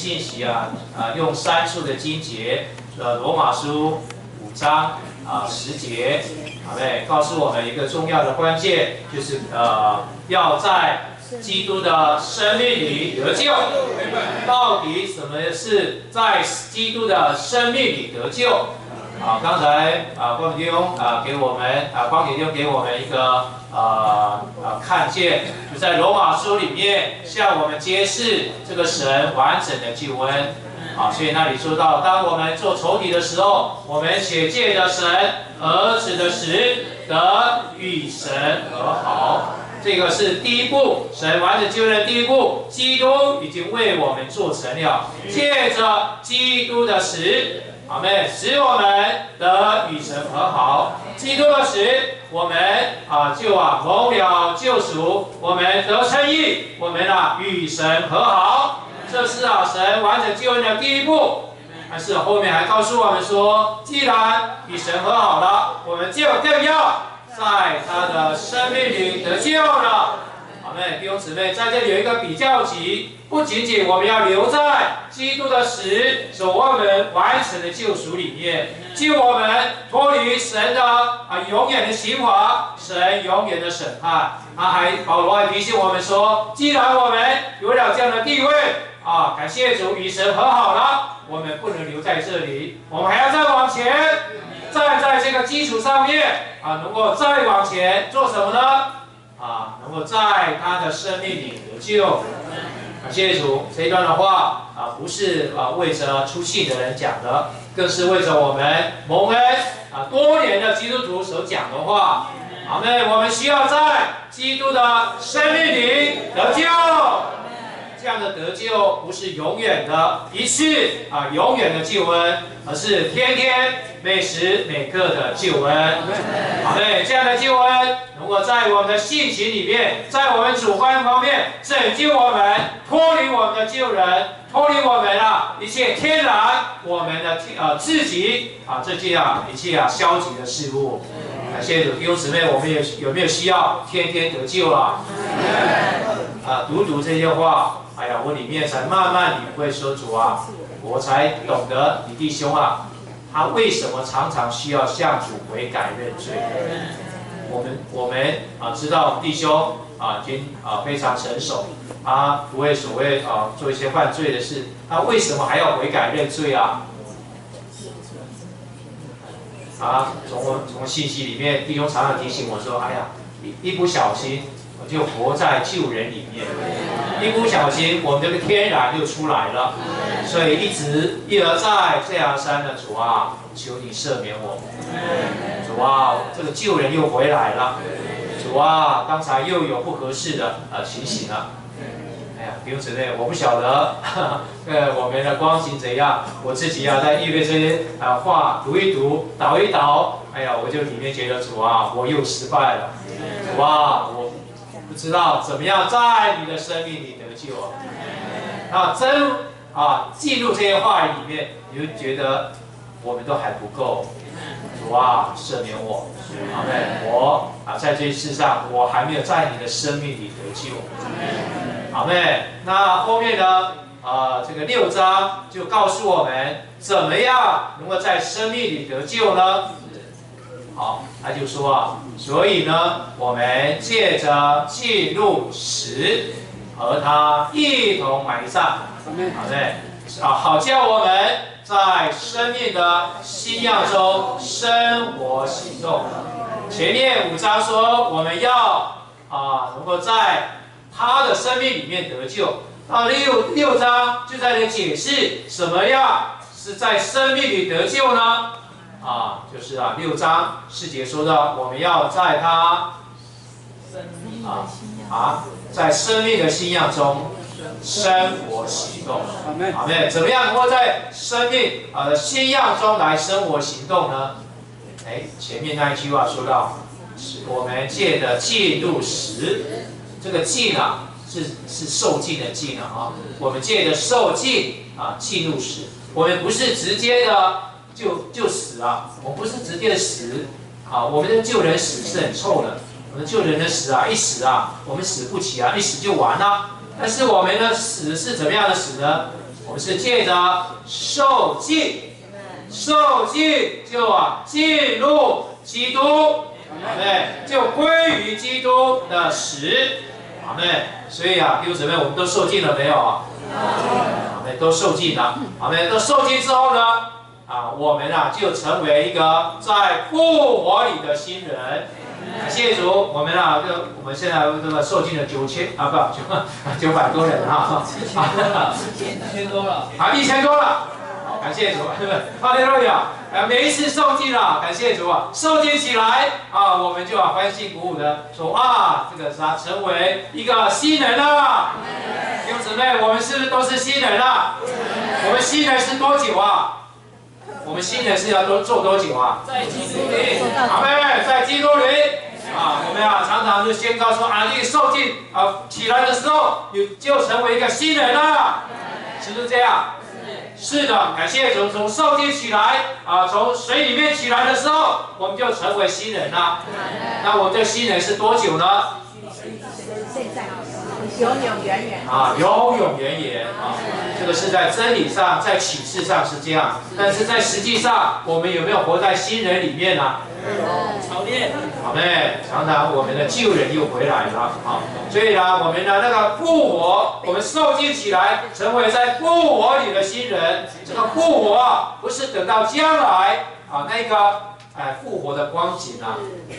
信息用3处的经节，罗马书5章10节，告诉我们一个重要的关键，就是要在基督的生命里得救。到底什么是在基督的生命里得救？刚才光弟兄给我们光弟兄给我们一个看见，就在罗马书里面向我们揭示这个神完整的救恩。所以那里说到，当我们做仇敌的时候，我们且借着神儿子的死得与神和好。这个是第一步，神完整救恩的第一步，基督已经为我们做成了。借着基督的死，阿们，使我们得与神和好。基督的死，我们就蒙了救赎，我们得称义，我们与神和好。这是神完整救恩的第一步。但是后面还告诉我们说，既然与神和好了，我们就更要在他的生命里得救了。好，弟兄姊妹，在这里有一个比较级，不仅仅我们要留在基督的死所为我们完成的救赎里面，救我们脱离神的永远的刑罚，神永远的审判。保罗还提醒我们说，既然我们有了这样的地位感谢主，与神和好了，我们不能留在这里，我们还要再往前，站在这个基础上面能够再往前做什么呢？能够在他的生命里得救。感谢主，这一段的话不是为着出信的人讲的，更是为着我们蒙恩多年的基督徒所讲的话。阿们，我们需要在基督的生命里得救。这样的得救不是永远的一次永远的救恩，而是天天每时每刻的救恩。好嘞，这样的救恩能够在我们的性情里面，在我们主观方面拯救我们，脱离我们的旧人，脱离我们一切天然我们的自己这些一切消极的事物。感谢主，弟兄姊妹，我们有没有需要天天得救了？读这些话，我里面才慢慢领会说，主我才懂得你弟兄他为什么常常需要向主悔改认罪。我们知道弟兄已经非常成熟，他不会所谓做一些犯罪的事，他为什么还要悔改认罪从信息里面，弟兄常常提醒我说，一不小心我就活在旧人里面，一不小心我们这个天然就出来了，所以一而再再而三的，主求你赦免我。主这个旧人又回来了。主刚才又有不合适的情形了。弟兄姊妹，我不晓得我们的光景怎样，我自己在预备这些话读一读，导一导，我就里面觉得主我又失败了。主我不知道怎么样在你的生命里得救进入这些话语里面，你就觉得我们都还不够。主赦免我，阿们。我在这世上，我还没有在你的生命里得救，阿们。那后面呢？这个6章就告诉我们怎么样能够在生命里得救呢？好，他就说所以呢，我们借着进入死和他一同埋葬，好嘞，好叫我们在生命的新样中生活行动。前面5章说我们要能够在他的生命里面得救，到6章就在这解释什么样是在生命里得救呢？就是6章4节说的，我们要在他在生命的新样中生活行动。阿们。怎么样能够在生命的新样中来生活行动呢？前面那一句话说到，我们借的进入死，这个进是受尽的尽我们借的受尽进入死，我们不是直接的就死我们不是直接的死我们的旧人死是很臭的，我们旧人的死一死我们死不起一死就完了。但是我们的死是怎么样的死呢？我们是借着受浸，受浸就进入基督，对，就归于基督的死，阿们。所以弟兄姊妹，我们都受浸了没有啊？阿们，都受浸了，阿们，都受浸之后呢，我们就成为一个在复活里的新人。感谢主，我们我们现在这个受浸了900多人1000多了，1000多了，感谢主，哈利路亚！每一次受浸感谢主受浸起来我们就欢欣鼓舞的说这个他成为一个新人了。弟兄姊妹，我们是不是都是新人了？我们新人是多久我们新人是要做多久在基督里，阿们，在基督里我们常常就宣告说你受浸起来的时候，你就成为一个新人了，是不是这样？是的，感谢主，从受浸起来从水里面起来的时候，我们就成为新人了。那我们这新人是多久呢？现在永永远远永永远远这个是在真理上，在启示上是这样，但是在实际上，我们有没有活在新人里面呢？操练，好妹，常常我们的旧人又回来了所以我们的那个复活，我们受浸起来，成为在复活里的新人。这个复活不是等到将来那个复活的光景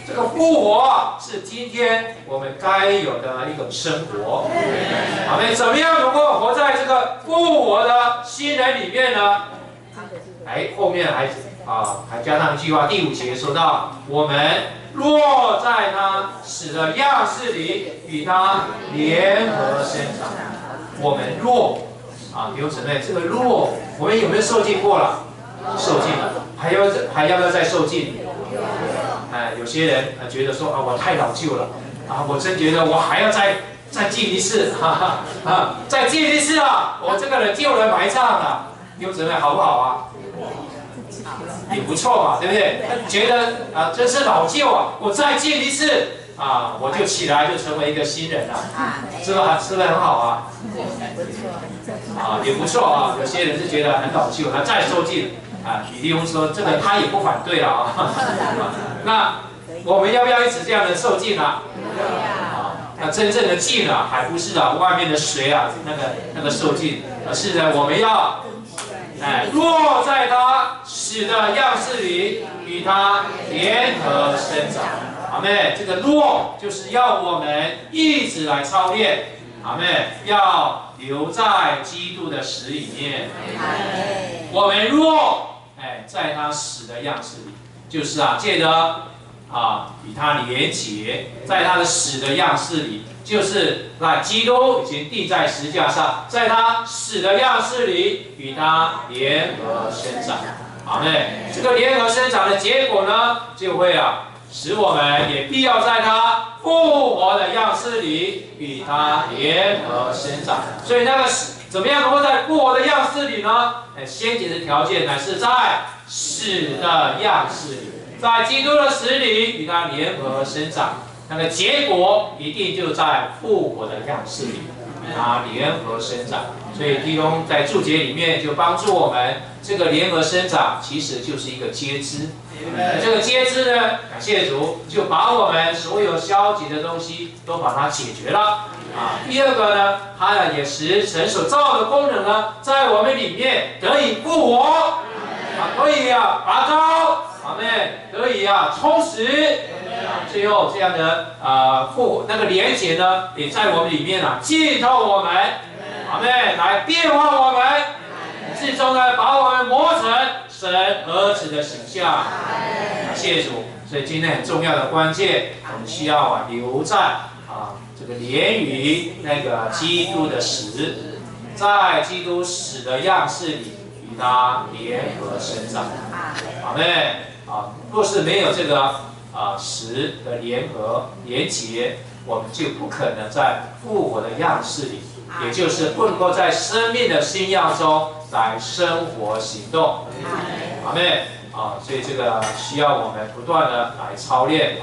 这个复活是今天我们该有的一种生活。好妹，怎么样能够活在这个复活的新人里面呢？后面还加上一句话，第5节说到，我们落在他死的样式里，与他联合生长。我们落弟兄姊妹，这个落，我们有没有受浸过了？受浸了，还要不要再受浸？有些人觉得说我太老旧了我真觉得我还要再浸一次再浸一次我这个人旧人埋葬了。弟兄姊妹，好不好也不错嘛，对不对？觉得真是老旧我再浸一次我就起来就成为一个新人了，是不是很好也不错有些人是觉得很老旧，他再受浸李弟兄说这个他也不反对了那我们要不要一直这样的受浸那真正的浸还不是外面的水那个受浸，而是我们要落在他死的样式里，与他联合生长。阿们，这个落就是要我们一直来操练。阿们，要留在基督的死里面。我们若在他死的样式里，就是借着与他连结，在他的死的样式里，就是基督已经钉在十字架上，在他死的样式里与他联合生长。阿们，这个联合生长的结果呢，就会使我们也必要在他复活的样式里与他联合生长。所以那个怎么样能够在复活的样式里呢？先决的条件乃是在死的样式里，在基督的死里与他联合生长。那个结果一定就在复活的样式里与他联合生长。所以弟兄在注解里面就帮助我们，这个联合生长其实就是一个接枝。这个接枝呢，感谢主，就把我们所有消极的东西都把它解决了第二个呢，它也使神所造的功能呢，在我们里面得以复活可以拔高得以充实最后这样的那个连结呢，也在我们里面浸透我们来变化我们，最终呢把我们磨成神儿子的形象。感谢主，所以今天很重要的关键，我们需要留在这个连于那个基督的死，在基督死的样式里与他联合生长。阿们若是没有这个死的联合连结，我们就不可能在复活的样式里，也就是不能够在生命的新样中来生活行动。阿们所以这个需要我们不断的来操练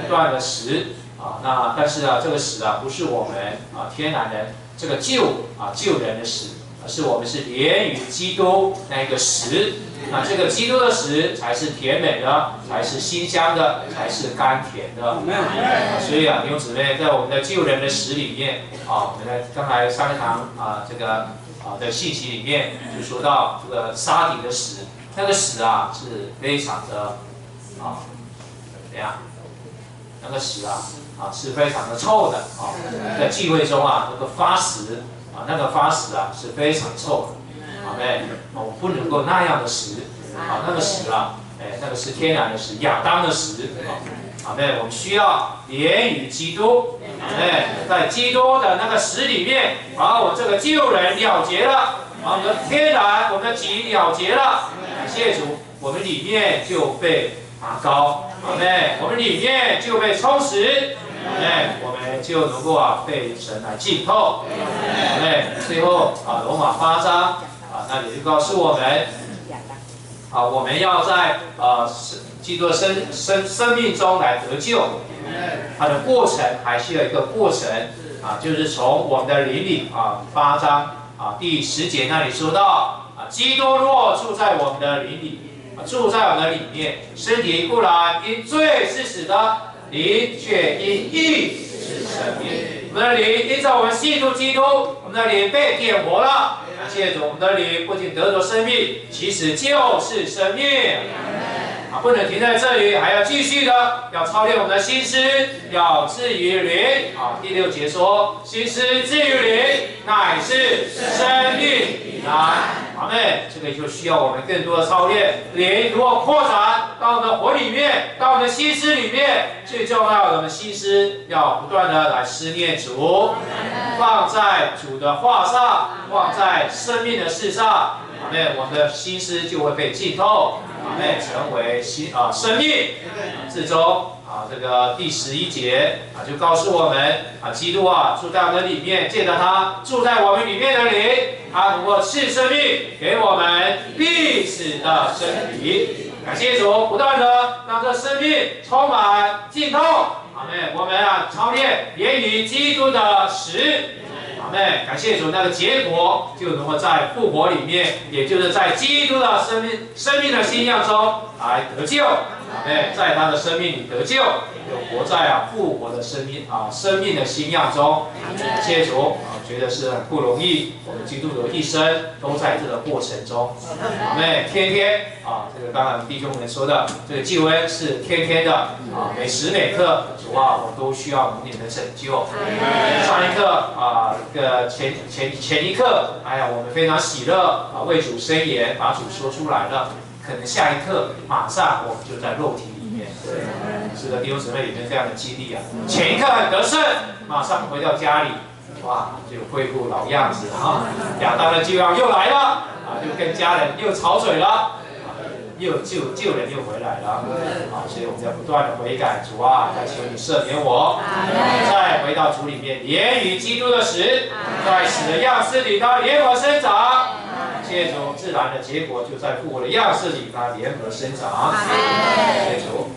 不断的死但是这个死不是我们天然人这个救人的死，是我们是连于基督那一个食。那这个基督的食才是甜美的，才是馨香的，才是甘甜的。所以啊，弟兄姊妹，在我们的救人的食里面啊，我们在刚才三堂这个的信息里面就说到这个沙底的屎，那个屎啊是非常的怎样？那个屎是非常的臭的在聚会中那个发屎那个发屎是非常臭的。我不能够那样的食那个食那个是天然的食，亚当的食我们需要连于基督在基督的那个食里面，把我这个救人了结了，把我们的天然，我们的己了结了。感谢主，我们里面就被拔高，我们里面就被充实。我们就能够被神来浸透。最后罗马8章那里就告诉我们我们要在基督的生命中来得救。它的过程还需要一个过程就是从我们的灵里8章第10节那里说到基督若住在我们的灵里，住在我们的里面，身体固然因罪是死的，灵却因义是生命。我们的灵因着我们信主基督，我们的灵被点活了。感谢主，我们的灵不仅得着生命，其实就是生命。不能停在这里，还要继续的，要操练我们的心思，要治于灵。第6节说，心思治于灵，乃是生命平安。阿们，这个就需要我们更多的操练。灵如果扩展到我们的魂里面，到我们的心思里面，最重要的，我们心思要不断的来思念主，放在主的话上，放在生命的事上。我们的心思就会被浸透，成为生命之中。这个第11节就告诉我们基督住在我们的里面，借着他住在我们里面的灵，他能够赐生命给我们必死的身体。感谢主，不断的让这生命充满浸透。我们操练连于基督的食。感谢主，那个结果就能够在复活里面，也就是在基督的生命的新样中来得救。在他的生命里得救，有活在复活的生命的新样中。感谢主，觉得是很不容易。我们基督徒一生都在这个过程中。天天这个刚刚弟兄们说的，这个救恩是天天的每时每刻，主我都需要你们的拯救。上一课前一刻，我们非常喜乐为主申言，把主说出来了。可能下一刻马上我们就在肉体里面。是的，弟兄姊妹，有没有这样的经历前一刻很得胜，马上回到家里，就恢复老样子亚当的计划又来了就跟家人又吵嘴了。又救人又回来了所以我们要不断的悔改，主再求你赦免我，再回到主里面，连于基督的食，在死的样式里它联合生长。谢主，自然的结果就在复活的样式里它联合生长。谢主。